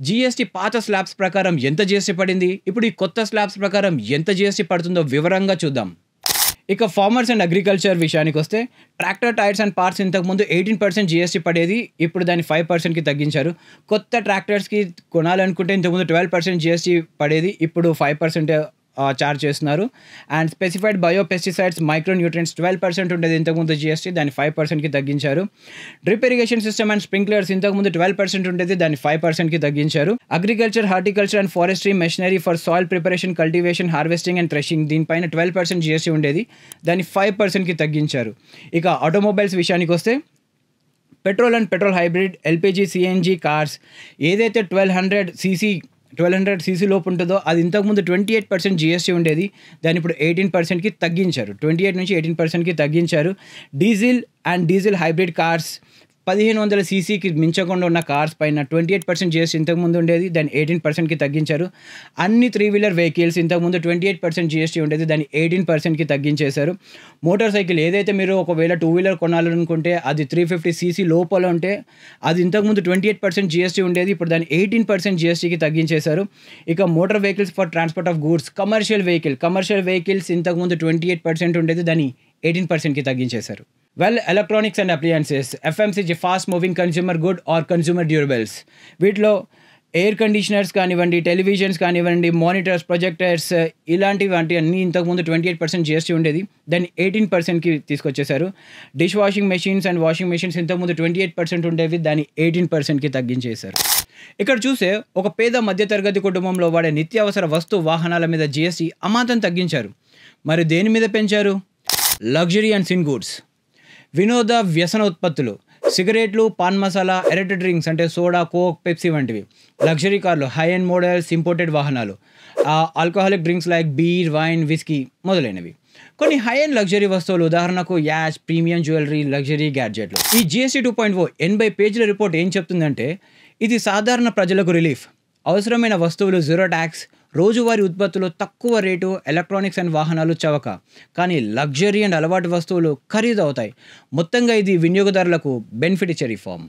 GST పాత slabs ప్రకారం ఎంత జీఎస్టీ పడింది? ఇప్పుడు ఈ కొత్త స్లాబ్స్ ప్రకారం ఎంత జీఎస్టీ పడుతుందో వివరంగా చూద్దాం. ఇక ఫార్మర్స్ అండ్ అగ్రికల్చర్ విషయానికొస్తే ట్రాక్టర్ టైర్స్ అండ్ పార్ట్స్ ఇంతకుముందు 18% జీఎస్టీ పడేది. ఇప్పుడు దాన్ని 5%కి తగ్గించారు. కొత్త ట్రాక్టర్స్కి కొనాలనుకుంటే ఇంతకుముందు 12% జీఎస్టీ పడేది. ఇప్పుడు 5% చార్జ్ చేస్తున్నారు. And specified bio pesticides, micro nutrients 12% ఉండేది ఇంతకుముందు జీఎస్టీ, దాన్ని 5%కి తగ్గించారు. Drip irrigation system and sprinklers ఇంతకుముందు 12% ఉండేది, దాన్ని 5%కి తగ్గించారు. Agriculture, horticulture and forestry machinery for soil preparation, cultivation, harvesting and threshing దీనిపైన 12% జీఎస్టీ ఉండేది, దాన్ని 5%కి తగ్గించారు. ఇక ఆటోమొబైల్స్ విషయానికి వస్తే petrol and petrol hybrid, LPG, CNG cars ఏదైతే 1200 సీసీ లోపు ఉంటుందో అది ఇంతకుముందు 28% జీఎస్టీ ఉండేది, దాన్ని ఇప్పుడు 18%కి తగ్గించారు. 28 నుంచి 18%కి తగ్గించారు. Diesel and diesel hybrid cars 1500 సీసీకి మించకుండా ఉన్న కార్స్ పైన 28% జీఎస్టీ ఇంతకుముందు ఉండేది, దాన్ని 18%కి తగ్గించారు. అన్ని 3 వీలర్ వెహికల్స్ ఇంతకుముందు 28% జీఎస్టీ ఉండేది, దాన్ని 18%కి తగ్గించేశారు. మోటార్ సైకిల్ ఏదైతే మీరు ఒకవేళ 2 వీలర్ కొనాలనుకుంటే అది 350 సీసీ లోపల ఉంటే అది ఇంతకుముందు 28% జీఎస్టీ ఉండేది, ఇప్పుడు దాన్ని 18% జీఎస్టీకి తగ్గించేశారు. ఇక motor vehicles for transport of goods, commercial vehicles ఇంతకుముందు 28% ఉండేది, దాన్ని 18%కి తగ్గించేశారు. Electronics and appliances, FMCG, fast moving consumer good or consumer durables, వీటిలో ఎయిర్ కండిషనర్స్ కానివ్వండి, టెలివిజన్స్ కానివ్వండి, మానిటర్స్, ప్రొజెక్టర్స్ ఇలాంటివి అన్నీ ఇంతకుముందు 28% జీఎస్టీ ఉండేది, దాన్ని 18%కి తీసుకొచ్చేశారు. Dish washing machines and washing machines ఇంతకుముందు 28% ఉండేవి, దాన్ని 18%కి తగ్గించేశారు. ఇక్కడ చూసే ఒక పేద మధ్యతరగతి కుటుంబంలో వాడే నిత్యావసర వాహనాల మీద జీఎస్టీ అమాంతం తగ్గించారు. మరి దేని మీద పెంచారు? లగ్జరీ అండ్ సిన్ గూడ్స్, వినోద వ్యసన ఉత్పత్తులు, సిగరెట్లు, పాన్ మసాలా, ఎరెటెడ్ డ్రింక్స్ అంటే సోడా, కోక్, పెప్సీ వంటివి, లగ్జరీ కార్లు, హై అండ్ మోడల్స్, ఇంపోర్టెడ్ వాహనాలు, alcoholic drinks like beer, wine, whisky మొదలైనవి. కొన్ని హై అండ్ లగ్జరీ వస్తువులు, ఉదాహరణకు యాష్, ప్రీమియం జ్యువెలరీ, లగ్జరీ గ్యాడ్జెట్లు. ఈ జీఎస్టీ 2.0 80 పేజీల రిపోర్ట్ ఏం చెప్తుందంటే ఇది సాధారణ ప్రజలకు రిలీఫ్. అవసరమైన వస్తువులు జీరో ట్యాక్స్, రోజువారీ ఉత్పత్తులు తక్కువ రేటు, ఎలక్ట్రానిక్స్ అండ్ వాహనాలు చవక. కానీ లగ్జరీ అండ్ అలవాటు వస్తువులు ఖరీదు అవుతాయి. మొత్తంగా ఇది వినియోగదారులకు బెనిఫిట్ ఇచ్చే రిఫార్మ్.